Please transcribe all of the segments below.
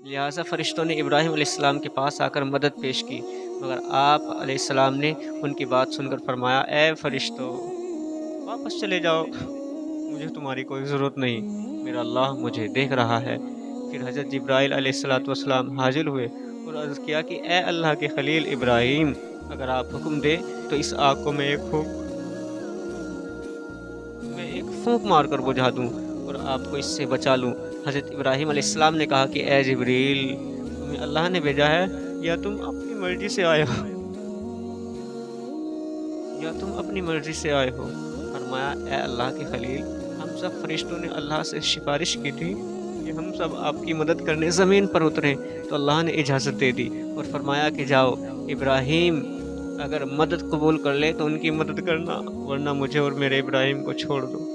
لہٰذا فرشتوں نے ابراہیم علیہ السلام کے پاس آ کر مدد پیش کی، مگر آپ علیہ السلام نے ان کی بات سن کر فرمایا، اے فرشتوں، واپس چلے جاؤ، مجھے تمہاری کوئی ضرورت نہیں، میرا اللہ مجھے دیکھ رہا ہے۔ پھر حضرت جبرائیل علیہ السلام حاضر ہوئے اور عرض کیا کہ اے اللہ کے خلیل ابراہیم، اگر آپ حکم دیں تو اس آگ کو میں ایک پھونک مار کر بجھا دوں اور آپ کو اس سے بچا لوں۔ حضرت ابراہیم علیہ السلام نے کہا کہ اے جبریل، تمہیں اللہ نے بھیجا ہے یا تم اپنی مرضی سے آئے ہو؟ فرمایا، اے اللہ کے خلیل، ہم سب فرشتوں نے اللہ سے سفارش کی تھی کہ ہم سب آپ کی مدد کرنے زمین پر اتریں، تو اللہ نے اجازت دے دی اور فرمایا کہ جاؤ، ابراہیم اگر مدد قبول کر لے تو ان کی مدد کرنا، ورنہ مجھے اور میرے ابراہیم کو چھوڑ دو۔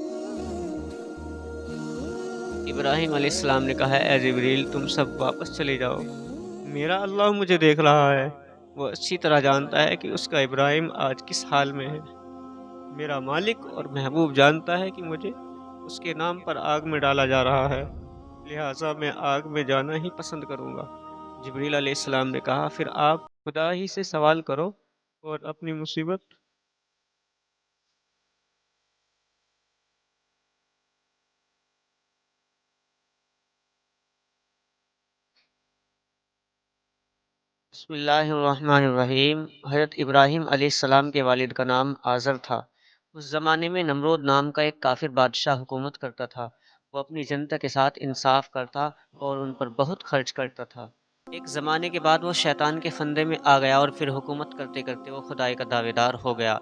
ابراہیم علیہ السلام نے کہا، اے جبریل، تم سب واپس چلے جاؤ، میرا اللہ مجھے دیکھ رہا ہے، وہ اچھی طرح جانتا ہے کہ اس کا ابراہیم آج کس حال میں ہے۔ میرا مالک اور محبوب جانتا ہے کہ مجھے اس کے نام پر آگ میں ڈالا جا رہا ہے، لہٰذا میں آگ میں جانا ہی پسند کروں گا۔ جبریل علیہ السلام نے کہا، پھر آپ خدا ہی سے سوال کرو اور اپنی مصیبت بسم اللہ الرحمن الرحیم۔ حضرت ابراہیم علیہ السلام کے والد کا نام آزر تھا۔ اس زمانے میں نمرود نام کا ایک کافر بادشاہ حکومت کرتا تھا۔ وہ اپنی جنتا کے ساتھ انصاف کرتا اور ان پر بہت خرچ کرتا تھا۔ ایک زمانے کے بعد وہ شیطان کے فندے میں آ گیا اور پھر حکومت کرتے کرتے وہ خدائی کا دعوے دار ہو گیا۔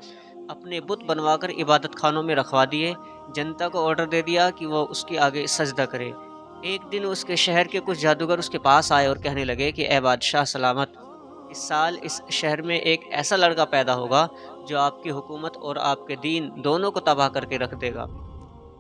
اپنے بت بنوا کر عبادت خانوں میں رکھوا دیے، جنتا کو آرڈر دے دیا کہ وہ اس کے آگے سجدہ کرے۔ ایک دن اس کے شہر کے کچھ جادوگر اس کے پاس آئے اور کہنے لگے کہ اے بادشاہ سلامت، اس سال اس شہر میں ایک ایسا لڑکا پیدا ہوگا جو آپ کی حکومت اور آپ کے دین دونوں کو تباہ کر کے رکھ دے گا۔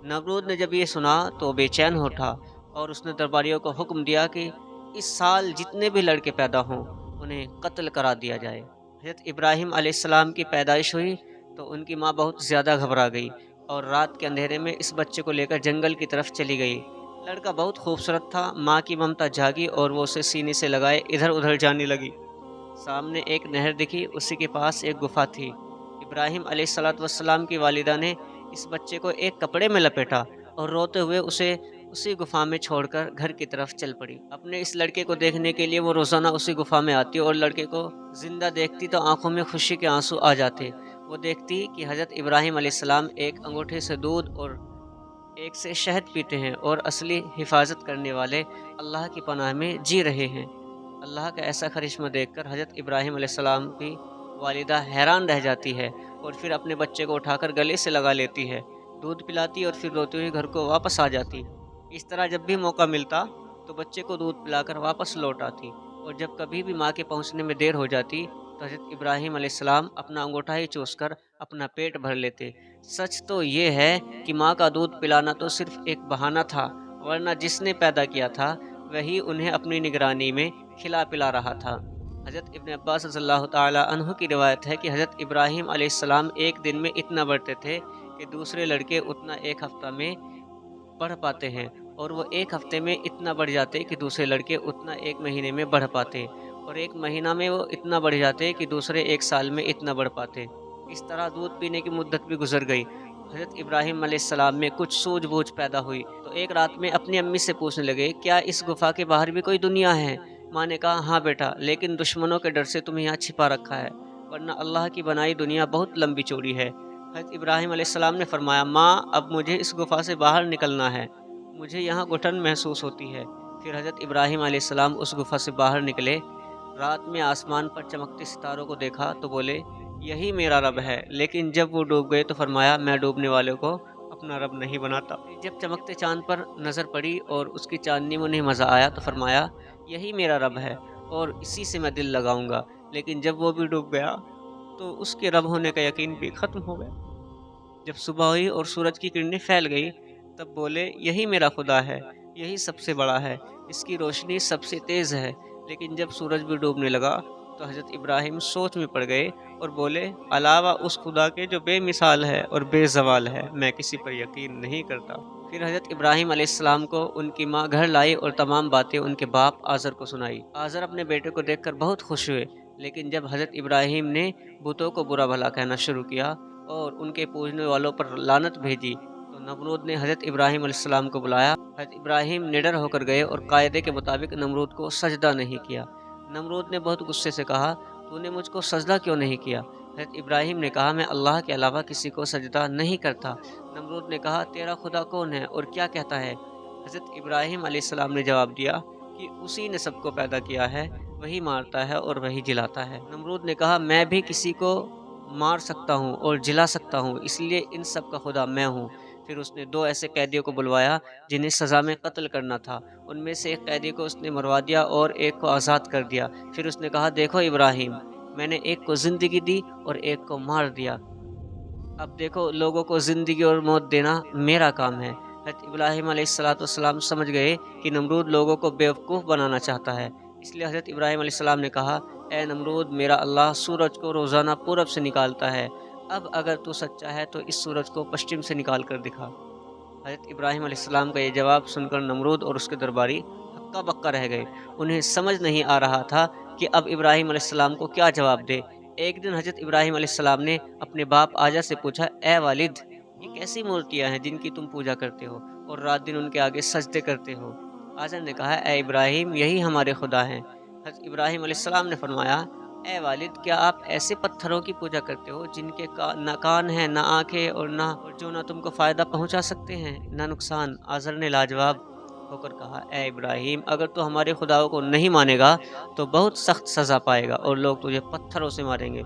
نمرود نے جب یہ سنا تو بے چین ہو اٹھا اور اس نے درباریوں کو حکم دیا کہ اس سال جتنے بھی لڑکے پیدا ہوں انہیں قتل کرا دیا جائے۔ حضرت ابراہیم علیہ السلام کی پیدائش ہوئی تو ان کی ماں بہت زیادہ گھبرا گئی اور رات کے اندھیرے میں اس بچے کو لے کر جنگل کی طرف چلی گئی۔ لڑکا بہت خوبصورت تھا، ماں کی ممتا جاگی اور وہ اسے سینے سے لگائے ادھر ادھر جانے لگی۔ سامنے ایک نہر دکھی، اسی کے پاس ایک گفا تھی۔ ابراہیم علیہ السلام کی والدہ نے اس بچے کو ایک کپڑے میں لپیٹا اور روتے ہوئے اسے اسی گفا میں چھوڑ کر گھر کی طرف چل پڑی۔ اپنے اس لڑکے کو دیکھنے کے لیے وہ روزانہ اسی گفا میں آتی اور لڑکے کو زندہ دیکھتی تو آنکھوں میں خوشی کے آنسو آ جاتے۔ وہ دیکھتی کہ حضرت ابراہیم علیہ السلام ایک انگوٹھے سے دودھ اور ایک سے شہد پیتے ہیں اور اصلی حفاظت کرنے والے اللہ کی پناہ میں جی رہے ہیں۔ اللہ کا ایسا کرشمہ دیکھ کر حضرت ابراہیم علیہ السلام کی والدہ حیران رہ جاتی ہے اور پھر اپنے بچے کو اٹھا کر گلے سے لگا لیتی ہے، دودھ پلاتی اور پھر روتے ہوئے گھر کو واپس آ جاتی۔ اس طرح جب بھی موقع ملتا تو بچے کو دودھ پلا کر واپس لوٹ آتی، اور جب کبھی بھی ماں کے پہنچنے میں دیر ہو جاتی تو حضرت ابراہیم علیہ السلام اپنا انگوٹھا ہی چوس کر اپنا پیٹ بھر لیتے۔ سچ تو یہ ہے کہ ماں کا دودھ پلانا تو صرف ایک بہانہ تھا، ورنہ جس نے پیدا کیا تھا وہی انہیں اپنی نگرانی میں کھلا پلا رہا تھا۔ حضرت ابن عباس رضی اللہ تعالی عنہ کی روایت ہے کہ حضرت ابراہیم علیہ السلام ایک دن میں اتنا بڑھتے تھے کہ دوسرے لڑکے اتنا ایک ہفتہ میں بڑھ پاتے ہیں، اور وہ ایک ہفتے میں اتنا بڑھ جاتے کہ دوسرے لڑکے اتنا ایک مہینے میں بڑھ پاتے، اور ایک مہینہ میں وہ اتنا بڑھ جاتے کہ دوسرے ایک سال میں اتنا بڑھ پاتے۔ اس طرح دودھ پینے کی مدت بھی گزر گئی۔ حضرت ابراہیم علیہ السلام میں کچھ سوجھ بوجھ پیدا ہوئی تو ایک رات میں اپنی امی سے پوچھنے لگے، کیا اس گفا کے باہر بھی کوئی دنیا ہے؟ ماں نے کہا، ہاں بیٹا، لیکن دشمنوں کے ڈر سے تمہیں یہاں چھپا رکھا ہے، ورنہ اللہ کی بنائی دنیا بہت لمبی چوڑی ہے۔ حضرت ابراہیم علیہ السلام نے فرمایا، ماں، اب مجھے اس گفا سے باہر نکلنا ہے، مجھے یہاں گھٹن محسوس ہوتی ہے۔ پھر حضرت ابراہیم علیہ السلام اس گفا سے باہر نکلے، رات میں آسمان پر چمکتے ستاروں کو دیکھا تو بولے، یہی میرا رب ہے، لیکن جب وہ ڈوب گئے تو فرمایا، میں ڈوبنے والوں کو اپنا رب نہیں بناتا۔ جب چمکتے چاند پر نظر پڑی اور اس کی چاندنی میں انہیں مزہ آیا تو فرمایا، یہی میرا رب ہے اور اسی سے میں دل لگاؤں گا، لیکن جب وہ بھی ڈوب گیا تو اس کے رب ہونے کا یقین بھی ختم ہو گیا۔ جب صبح ہوئی اور سورج کی کرنیں پھیل گئی تب بولے، یہی میرا خدا ہے، یہی سب سے بڑا ہے، اس کی روشنی سب سے تیز ہے۔ لیکن جب سورج بھی ڈوبنے لگا تو حضرت ابراہیم سوچ میں پڑ گئے اور بولے، علاوہ اس خدا کے جو بے مثال ہے اور بے زوال ہے، میں کسی پر یقین نہیں کرتا۔ پھر حضرت ابراہیم علیہ السلام کو ان کی ماں گھر لائی اور تمام باتیں ان کے باپ آزر کو سنائی۔ آزر اپنے بیٹے کو دیکھ کر بہت خوش ہوئے، لیکن جب حضرت ابراہیم نے بتوں کو برا بھلا کہنا شروع کیا اور ان کے پوجنے والوں پر لعنت بھیجی تو نمرود نے حضرت ابراہیم علیہ السلام کو بلایا۔ حضرت ابراہیم نڈر ہو کر گئے اور قاعدے کے مطابق نمرود کو سجدہ نہیں کیا۔ نمرود نے بہت غصے سے کہا، تو نے مجھ کو سجدہ کیوں نہیں کیا؟ حضرت ابراہیم نے کہا، میں اللہ کے علاوہ کسی کو سجدہ نہیں کرتا۔ نمرود نے کہا، تیرا خدا کون ہے اور کیا کہتا ہے؟ حضرت ابراہیم علیہ السلام نے جواب دیا کہ اسی نے سب کو پیدا کیا ہے، وہی مارتا ہے اور وہی جلاتا ہے۔ نمرود نے کہا، میں بھی کسی کو مار سکتا ہوں اور جلا سکتا ہوں، اس لیے ان سب کا خدا میں ہوں۔ پھر اس نے 2 ایسے قیدیوں کو بلوایا جنہیں سزا میں قتل کرنا تھا۔ ان میں سے ایک قیدی کو اس نے مروا دیا اور ایک کو آزاد کر دیا۔ پھر اس نے کہا، دیکھو ابراہیم، میں نے ایک کو زندگی دی اور ایک کو مار دیا۔ اب دیکھو، لوگوں کو زندگی اور موت دینا میرا کام ہے۔ حضرت ابراہیم علیہ السلام سمجھ گئے کہ نمرود لوگوں کو بیوقوف بنانا چاہتا ہے، اس لیے حضرت ابراہیم علیہ السلام نے کہا، اے نمرود، میرا اللہ سورج کو روزانہ پورب سے نکالتا ہے، اب اگر تو سچا ہے تو اس سورج کو پشچم سے نکال کر دکھا۔ حضرت ابراہیم علیہ السلام کا یہ جواب سن کر نمرود اور اس کے درباری ہکا بکا رہ گئے۔ انہیں سمجھ نہیں آ رہا تھا کہ اب ابراہیم علیہ السلام کو کیا جواب دے۔ ایک دن حضرت ابراہیم علیہ السلام نے اپنے باپ آجر سے پوچھا، اے والد، یہ کیسی مورتیاں ہیں جن کی تم پوجا کرتے ہو اور رات دن ان کے آگے سجدے کرتے ہو؟ آجر نے کہا، اے ابراہیم، یہی ہمارے خدا ہیں۔ حضرت ابراہیم علیہ السلام نے فرمایا، اے والد، کیا آپ ایسے پتھروں کی پوجا کرتے ہو جن کے نہ کان ہیں، نہ آنکھیں، اور جو نہ تم کو فائدہ پہنچا سکتے ہیں نہ نقصان؟ آزر نے لاجواب ہو کر کہا، اے ابراہیم، اگر تو ہمارے خداؤں کو نہیں مانے گا تو بہت سخت سزا پائے گا اور لوگ تجھے پتھروں سے ماریں گے۔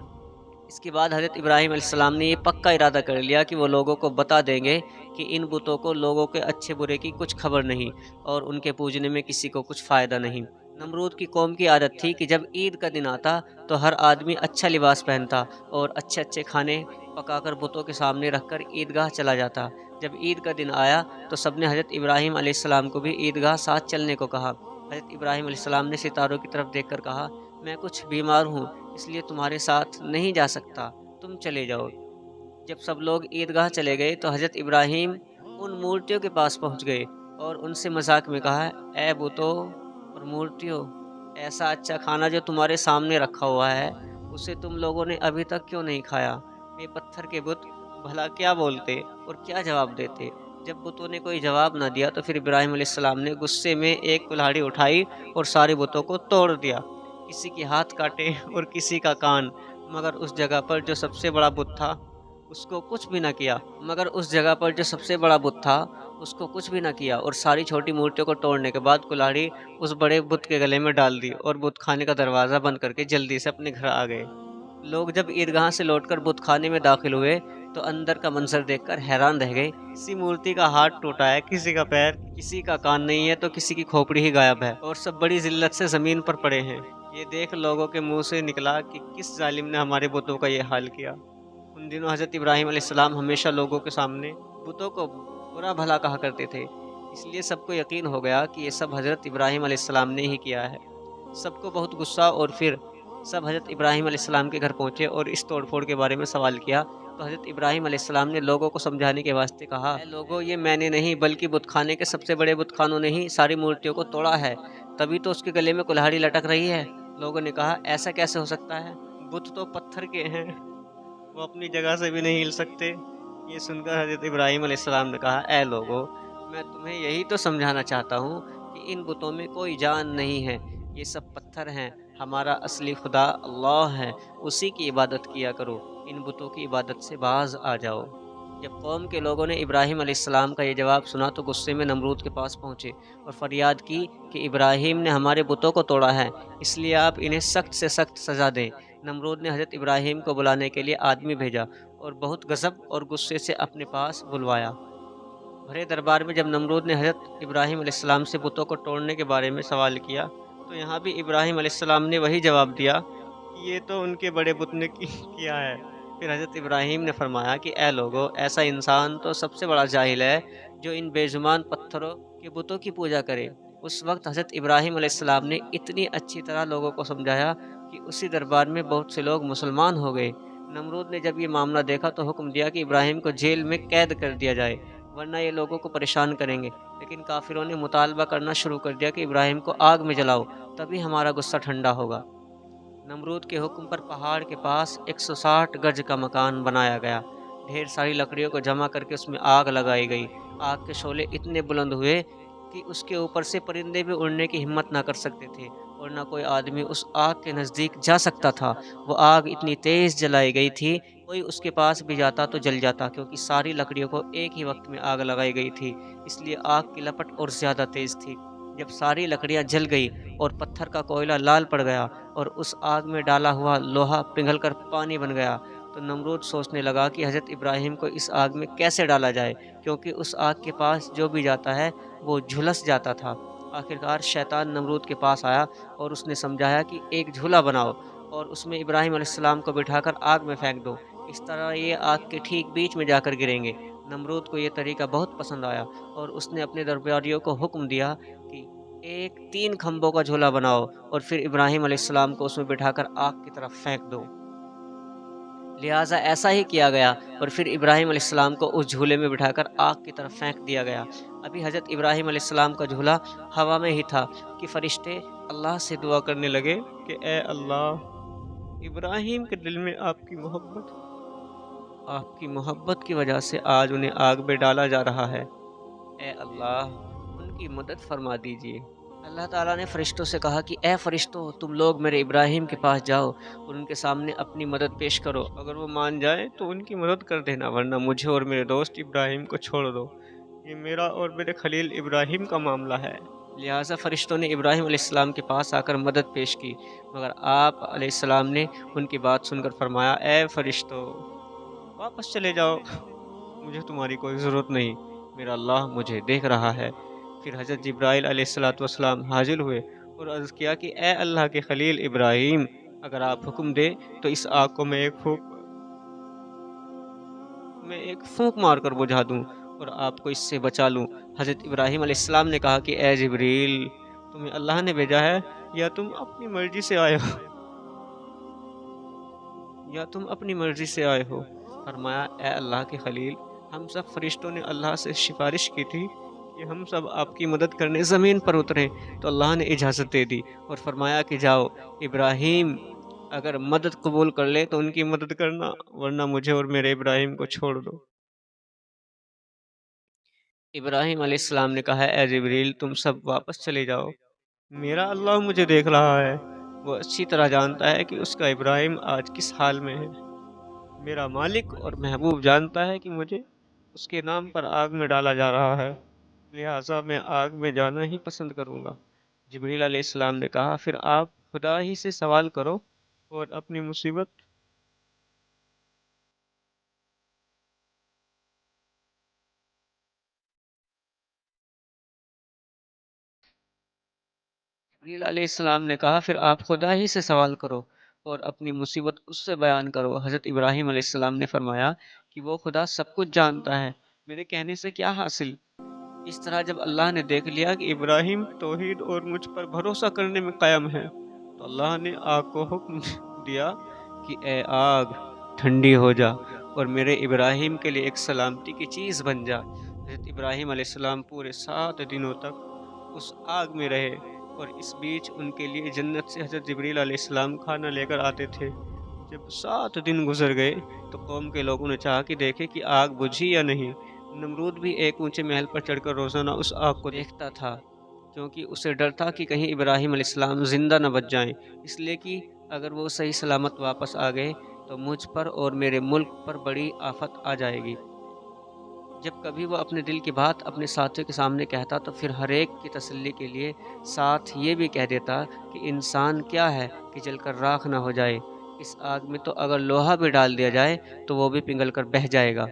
اس کے بعد حضرت ابراہیم علیہ السلام نے یہ پکا ارادہ کر لیا کہ وہ لوگوں کو بتا دیں گے کہ ان بتوں کو لوگوں کے اچھے برے کی کچھ خبر نہیں اور ان کے پوجنے میں کسی کو کچھ فائدہ نہیں۔ نمرود کی قوم کی عادت تھی کہ جب عید کا دن آتا تو ہر آدمی اچھا لباس پہنتا اور اچھے اچھے کھانے پکا کر بتوں کے سامنے رکھ کر عیدگاہ چلا جاتا۔ جب عید کا دن آیا تو سب نے حضرت ابراہیم علیہ السلام کو بھی عیدگاہ ساتھ چلنے کو کہا۔ حضرت ابراہیم علیہ السلام نے ستاروں کی طرف دیکھ کر کہا، میں کچھ بیمار ہوں، اس لیے تمہارے ساتھ نہیں جا سکتا، تم چلے جاؤ۔ جب سب لوگ عیدگاہ چلے گئے تو حضرت ابراہیم ان مورتیوں کے پاس پہنچ گئے اور ان سے مذاق میں کہا، اے بتوں اور مورتیوں، ایسا اچھا کھانا جو تمہارے سامنے رکھا ہوا ہے اسے تم لوگوں نے ابھی تک کیوں نہیں کھایا؟ یہ پتھر کے بت بھلا کیا بولتے اور کیا جواب دیتے؟ جب بتوں نے کوئی جواب نہ دیا تو پھر ابراہیم علیہ السلام نے غصے میں ایک کلہاڑی اٹھائی اور سارے بتوں کو توڑ دیا، کسی کے ہاتھ کاٹے اور کسی کا کان، مگر اس جگہ پر جو سب سے بڑا بت تھا اس کو کچھ بھی نہ کیا اور ساری چھوٹی مورتیوں کو توڑنے کے بعد کلاڑی اس بڑے بت کے گلے میں ڈال دی اور بت خانے کا دروازہ بند کر کے جلدی سے اپنے گھر آ گئے۔ لوگ جب عیدگاہ سے لوٹ کر بت خانے میں داخل ہوئے تو اندر کا منظر دیکھ کر حیران رہ گئے۔ کسی مورتی کا ہاتھ ٹوٹا ہے، کسی کا پیر، کسی کا کان نہیں ہے تو کسی کی کھوپڑی ہی غائب ہے اور سب بڑی ذلت سے زمین پر پڑے ہیں۔ یہ دیکھ لوگوں کے منہ سے نکلا کہ کس ظالم نے ہمارے بتوں کا یہ حال کیا۔ ان دنوں حضرت ابراہیم علیہ السلام ہمیشہ لوگوں کے سامنے بتوں کو برا بھلا کہا کرتے تھے، اس لیے سب کو یقین ہو گیا کہ یہ سب حضرت ابراہیم علیہ السلام نے ہی کیا ہے۔ سب کو بہت غصہ اور پھر سب حضرت ابراہیم علیہ السلام کے گھر پہنچے اور اس توڑ پھوڑ کے بارے میں سوال کیا تو حضرت ابراہیم علیہ السلام نے لوگوں کو سمجھانے کے واسطے کہا، اے لوگوں، یہ میں نے نہیں بلکہ بت خانے کے سب سے بڑے بت خانوں نے ہی ساری مورتیوں کو توڑا ہے، تبھی تو اس کے گلے میں کلہاڑی لٹک رہی ہے۔ لوگوں نے کہا، ایسا کیسے ہو سکتا ہے؟ بت تو پتھر کے ہیں، وہ اپنی جگہ سے بھی نہیں ہل سکتے۔ یہ سن کر حضرت ابراہیم علیہ السلام نے کہا، اے لوگو، میں تمہیں یہی تو سمجھانا چاہتا ہوں کہ ان بتوں میں کوئی جان نہیں ہے، یہ سب پتھر ہیں، ہمارا اصلی خدا اللہ ہے، اسی کی عبادت کیا کرو، ان بتوں کی عبادت سے باز آ جاؤ۔ جب قوم کے لوگوں نے ابراہیم علیہ السلام کا یہ جواب سنا تو غصے میں نمرود کے پاس پہنچے اور فریاد کی کہ ابراہیم نے ہمارے بتوں کو توڑا ہے، اس لیے آپ انہیں سخت سے سخت سزا دیں۔ نمرود نے حضرت ابراہیم کو بلانے کے لیے آدمی بھیجا اور بہت غضب اور غصے سے اپنے پاس بلوایا۔ بھرے دربار میں جب نمرود نے حضرت ابراہیم علیہ السلام سے بتوں کو توڑنے کے بارے میں سوال کیا تو یہاں بھی ابراہیم علیہ السلام نے وہی جواب دیا کہ یہ تو ان کے بڑے بت نے کیا ہے۔ پھر حضرت ابراہیم نے فرمایا کہ اے لوگو، ایسا انسان تو سب سے بڑا جاہل ہے جو ان بے زبان پتھروں کے بتوں کی پوجا کرے۔ اس وقت حضرت ابراہیم علیہ السلام نے اتنی اچھی طرح لوگوں کو سمجھایا کہ اسی دربار میں بہت سے لوگ مسلمان ہو گئے۔ نمرود نے جب یہ معاملہ دیکھا تو حکم دیا کہ ابراہیم کو جیل میں قید کر دیا جائے ورنہ یہ لوگوں کو پریشان کریں گے۔ لیکن کافروں نے مطالبہ کرنا شروع کر دیا کہ ابراہیم کو آگ میں جلاؤ، تبھی ہمارا غصہ ٹھنڈا ہوگا۔ نمرود کے حکم پر پہاڑ کے پاس 160 گز کا مکان بنایا گیا۔ ڈھیر ساری لکڑیوں کو جمع کر کے اس میں آگ لگائی گئی۔ آگ کے شعلے اتنے بلند ہوئے کہ اس کے اوپر سے پرندے بھی اڑنے کی ہمت نہ کر سکتے تھے، اور نہ کوئی آدمی اس آگ کے نزدیک جا سکتا تھا۔ وہ آگ اتنی تیز جلائی گئی تھی، کوئی اس کے پاس بھی جاتا تو جل جاتا، کیونکہ ساری لکڑیوں کو ایک ہی وقت میں آگ لگائی گئی تھی، اس لیے آگ کی لپٹ اور زیادہ تیز تھی۔ جب ساری لکڑیاں جل گئی اور پتھر کا کوئلہ لال پڑ گیا اور اس آگ میں ڈالا ہوا لوہا پگھل کر پانی بن گیا، تو نمرود سوچنے لگا کہ حضرت ابراہیم کو اس آگ میں کیسے ڈالا جائے، کیونکہ اس آگ کے پاس جو بھی جاتا ہے وہ جھلس جاتا تھا۔ آخرکار شیطان نمرود کے پاس آیا اور اس نے سمجھایا کہ ایک جھولا بناؤ اور اس میں ابراہیم علیہ السلام کو بٹھا کر آگ میں پھینک دو، اس طرح یہ آگ کے ٹھیک بیچ میں جا کر گریں گے۔ نمرود کو یہ طریقہ بہت پسند آیا اور اس نے اپنے درباریوں کو حکم دیا کہ ایک 3 کھمبوں کا جھولا بناؤ اور پھر ابراہیم علیہ السلام کو اس میں بٹھا کر آگ کی طرف پھینک دو۔ لہٰذا ایسا ہی کیا گیا اور پھر ابراہیم علیہ السلام کو اس جھولے میں بٹھا کر آگ کی طرف پھینک دیا گیا۔ ابھی حضرت ابراہیم علیہ السلام کا جھولا ہوا میں ہی تھا کہ فرشتے اللہ سے دعا کرنے لگے کہ اے اللہ، ابراہیم کے دل میں آپ کی محبت کی وجہ سے آج انہیں آگ میں ڈالا جا رہا ہے۔ اے اللہ، ان کی مدد فرما دیجیے۔ اللہ تعالیٰ نے فرشتوں سے کہا کہ اے فرشتوں، تم لوگ میرے ابراہیم کے پاس جاؤ اور ان کے سامنے اپنی مدد پیش کرو۔ اگر وہ مان جائیں تو ان کی مدد کر دینا، ورنہ مجھے اور میرے دوست ابراہیم کو چھوڑ دو۔ یہ میرا اور میرے خلیل ابراہیم کا معاملہ ہے۔ لہٰذا فرشتوں نے ابراہیم علیہ السلام کے پاس آ کر مدد پیش کی، مگر آپ علیہ السلام نے ان کی بات سن کر فرمایا، اے فرشتوں، واپس چلے جاؤ، مجھے تمہاری کوئی ضرورت نہیں، میرا اللہ مجھے دیکھ رہا ہے۔ پھر حضرت جبرائیل علیہ السلام حاضر ہوئے اور عرض کیا کہ اے اللہ کے خلیل ابراہیم، اگر آپ حکم دیں تو اس آگ کو میں ایک پھونک مار کر بجھا دوں اور آپ کو اس سے بچا لوں۔ حضرت ابراہیم علیہ السلام نے کہا کہ اے جبریل، تمہیں اللہ نے بھیجا ہے یا تم اپنی مرضی سے آئے ہو؟ فرمایا، اے اللہ کے خلیل، ہم سب فرشتوں نے اللہ سے سفارش کی تھی کہ ہم سب آپ کی مدد کرنے زمین پر اتریں، تو اللہ نے اجازت دے دی اور فرمایا کہ جاؤ، ابراہیم اگر مدد قبول کر لے تو ان کی مدد کرنا، ورنہ مجھے اور میرے ابراہیم کو چھوڑ دو۔ ابراہیم علیہ السلام نے کہا، اے جبریل، تم سب واپس چلے جاؤ، میرا اللہ مجھے دیکھ رہا ہے، وہ اچھی طرح جانتا ہے کہ اس کا ابراہیم آج کس حال میں ہے۔ میرا مالک اور محبوب جانتا ہے کہ مجھے اس کے نام پر آگ میں ڈالا جا رہا ہے، لہٰذا میں آگ میں جانا ہی پسند کروں گا۔ جبریل علیہ السلام نے کہا، پھر آپ خدا ہی سے سوال کرو اور اپنی مصیبت جبریل علیہ السلام نے کہا، پھر آپ خدا ہی سے سوال کرو اور اپنی مصیبت اس سے بیان کرو۔ حضرت ابراہیم علیہ السلام نے فرمایا کہ وہ خدا سب کچھ جانتا ہے، میرے کہنے سے کیا حاصل؟ اس طرح جب اللہ نے دیکھ لیا کہ ابراہیم توحید اور مجھ پر بھروسہ کرنے میں قائم ہے، تو اللہ نے آگ کو حکم دیا کہ اے آگ، ٹھنڈی ہو جا اور میرے ابراہیم کے لیے ایک سلامتی کی چیز بن جا۔ حضرت ابراہیم علیہ السلام پورے 7 دنوں تک اس آگ میں رہے، اور اس بیچ ان کے لیے جنت سے حضرت جبریل علیہ السلام کھانا لے کر آتے تھے۔ جب 7 دن گزر گئے تو قوم کے لوگوں نے چاہا کہ دیکھے کہ آگ بجھی یا نہیں۔ نمرود بھی ایک اونچے محل پر چڑھ کر روزانہ اس آگ کو دیکھتا تھا، کیونکہ اسے ڈر تھا کہ کہیں ابراہیم علیہ السلام زندہ نہ بچ جائیں، اس لیے کہ اگر وہ صحیح سلامت واپس آ گئے تو مجھ پر اور میرے ملک پر بڑی آفت آ جائے گی۔ جب کبھی وہ اپنے دل کی بات اپنے ساتھیوں کے سامنے کہتا تو پھر ہر ایک کی تسلی کے لیے ساتھ یہ بھی کہہ دیتا کہ انسان کیا ہے کہ جل کر راکھ نہ ہو جائے، اس آگ میں تو اگر لوہا بھی ڈال دیا جائے تو وہ بھی پگھل کر بہہ جائے گا۔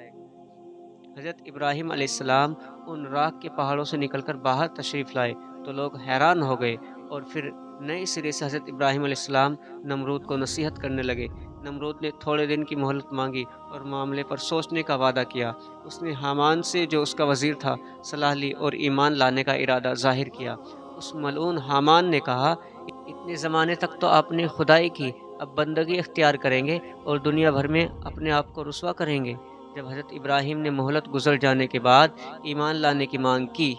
حضرت ابراہیم علیہ السلام ان راکھ کے پہاڑوں سے نکل کر باہر تشریف لائے تو لوگ حیران ہو گئے، اور پھر نئے سرے سے حضرت ابراہیم علیہ السلام نمرود کو نصیحت کرنے لگے۔ نمرود نے تھوڑے دن کی مہلت مانگی اور معاملے پر سوچنے کا وعدہ کیا۔ اس نے حامان سے، جو اس کا وزیر تھا، صلاح لی اور ایمان لانے کا ارادہ ظاہر کیا۔ اس ملعون حامان نے کہا، اتنے زمانے تک تو آپ نے خدائی کی، اب بندگی اختیار کریں گے اور دنیا بھر میں اپنے آپ کو رسوا کریں گے؟ جب حضرت ابراہیم نے مہلت گزر جانے کے بعد ایمان لانے کی مانگ کی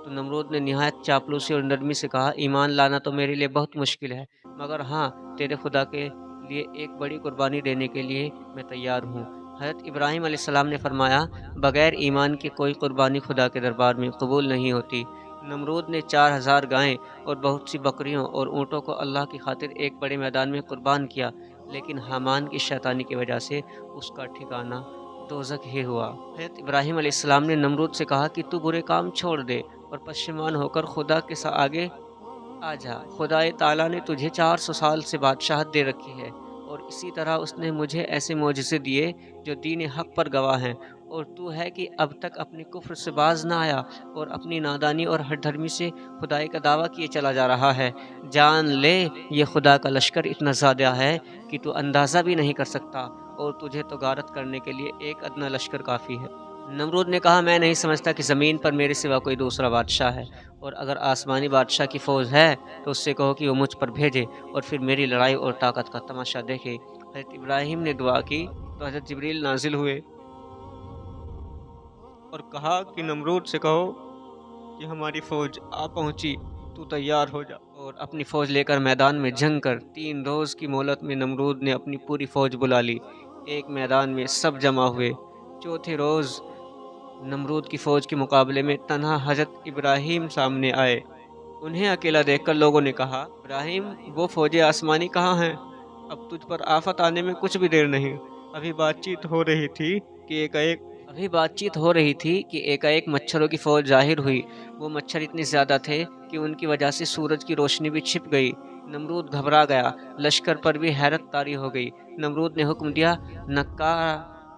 تو نمرود نے نہایت چاپلوسی اور نرمی سے کہا، ایمان لانا تو میرے لیے بہت مشکل ہے، مگر ہاں، تیرے خدا کے لیے ایک بڑی قربانی دینے کے لیے میں تیار ہوں۔ حضرت ابراہیم علیہ السلام نے فرمایا، بغیر ایمان کے کوئی قربانی خدا کے دربار میں قبول نہیں ہوتی۔ نمرود نے 4000 گائیں اور بہت سی بکریوں اور اونٹوں کو اللہ کی خاطر ایک بڑے میدان میں قربان کیا، لیکن حامان کی شیطانی کی وجہ سے اس کا ٹھکانہ دوزخ ہی ہوا۔ حضرت ابراہیم علیہ السلام نے نمرود سے کہا کہ تو برے کام چھوڑ دے اور پشیمان ہو کر خدا کے آگے آ جا۔ خدا تعالیٰ نے تجھے 400 سال سے بادشاہت دے رکھی ہے، اور اسی طرح اس نے مجھے ایسے معجزے دیے جو دین حق پر گواہ ہیں، اور تو ہے کہ اب تک اپنے کفر سے باز نہ آیا اور اپنی نادانی اور ہٹ دھرمی سے خدائی کا دعویٰ کیے چلا جا رہا ہے۔ جان لے، یہ خدا کا لشکر اتنا زیادہ ہے کہ تو اندازہ بھی نہیں کر سکتا، اور تجھے تو غارت کرنے کے لیے ایک ادنا لشکر کافی ہے۔ نمرود نے کہا، میں نہیں سمجھتا کہ زمین پر میرے سوا کوئی دوسرا بادشاہ ہے، اور اگر آسمانی بادشاہ کی فوج ہے تو اس سے کہو کہ وہ مجھ پر بھیجے اور پھر میری لڑائی اور طاقت کا تماشا دیکھے۔ حضرت ابراہیم نے دعا کی تو حضرت جبریل نازل ہوئے اور کہا کہ نمرود سے کہو کہ ہماری فوج آ پہنچی، تو تیار ہو جا اور اپنی فوج لے کر میدان میں جنگ کر۔ 3 روز کی مہلت میں نمرود نے اپنی پوری فوج بلا لی، ایک میدان میں سب جمع ہوئے۔ چوتھے روز نمرود کی فوج کے مقابلے میں تنہا حضرت ابراہیم سامنے آئے۔ انہیں اکیلا دیکھ کر لوگوں نے کہا، ابراہیم، وہ فوج آسمانی کہاں ہیں؟ اب تجھ پر آفت آنے میں کچھ بھی دیر نہیں۔ ابھی بات چیت ہو رہی تھی کہ ایک مچھروں کی فوج ظاہر ہوئی۔ وہ مچھر اتنے زیادہ تھے کہ ان کی وجہ سے سورج کی روشنی بھی چھپ گئی۔ نمرود گھبرا گیا، لشکر پر بھی حیرت طاری ہو گئی۔ نمرود نے حکم دیا،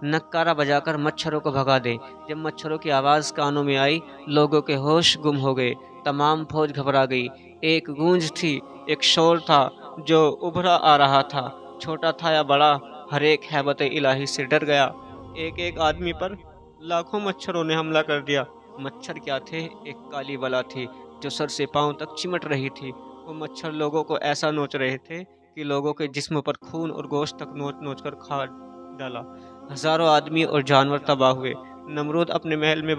نکارہ بجا کر مچھروں کو بھگا دے۔ جب مچھروں کی آواز کانوں میں آئی، لوگوں کے ہوش گم ہو گئے، تمام فوج گھبرا گئی۔ ایک گونج تھی، ایک شور تھا جو ابھرا آ رہا تھا، چھوٹا تھا یا بڑا، ہر ایک ہیبت الہی سے ڈر گیا۔ ایک آدمی پر لاکھوں مچھروں نے حملہ کر دیا۔ مچھر کیا تھے؟ ایک کالی بلا تھی جو سر سے پاؤں تک چمٹ رہی تھی۔ وہ مچھر لوگوں کو ایسا نوچ رہے تھے کہ لوگوں کے جسم پر خون اور گوشت تک نوچ نوچ کر کھا ڈالا۔ ہزاروں آدمی اور جانور تباہ ہوئے۔ نمرود اپنے محل میں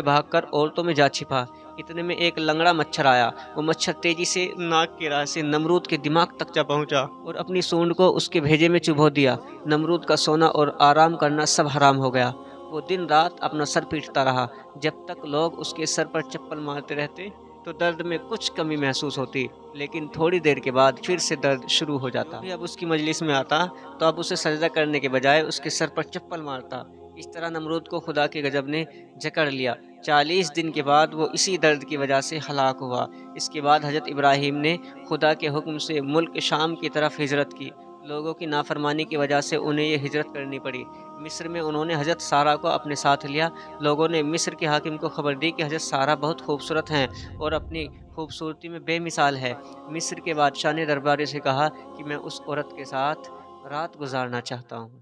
بھاگ کر عورتوں میں جا چھپا۔ اتنے میں ایک لنگڑا مچھر آیا۔ وہ مچھر تیزی سے ناک کی راہ سے نمرود کے دماغ تک جا پہنچا اور اپنی سونڈ کو اس کے بھیجے میں چبھو دیا۔ نمرود کا سونا اور آرام کرنا سب حرام ہو گیا۔ وہ دن رات اپنا سر پیٹتا رہا، جب تک لوگ اس کے سر پر چپل مارتے رہتے تو درد میں کچھ کمی محسوس ہوتی، لیکن تھوڑی دیر کے بعد پھر سے درد شروع ہو جاتا۔ اب اس کی مجلس میں آتا تو اب اسے سجدہ کرنے کے بجائے اس کے سر پر چپل مارتا۔ اس طرح نمرود کو خدا کے غضب نے جکڑ لیا۔ 40 دن کے بعد وہ اسی درد کی وجہ سے ہلاک ہوا۔ اس کے بعد حضرت ابراہیم نے خدا کے حکم سے ملک شام کی طرف ہجرت کی۔ لوگوں کی نافرمانی کی وجہ سے انہیں یہ ہجرت کرنی پڑی۔ مصر میں انہوں نے حضرت سارہ کو اپنے ساتھ لیا۔ لوگوں نے مصر کے حاکم کو خبر دی کہ حضرت سارہ بہت خوبصورت ہیں اور اپنی خوبصورتی میں بے مثال ہے۔ مصر کے بادشاہ نے درباری سے کہا کہ میں اس عورت کے ساتھ رات گزارنا چاہتا ہوں۔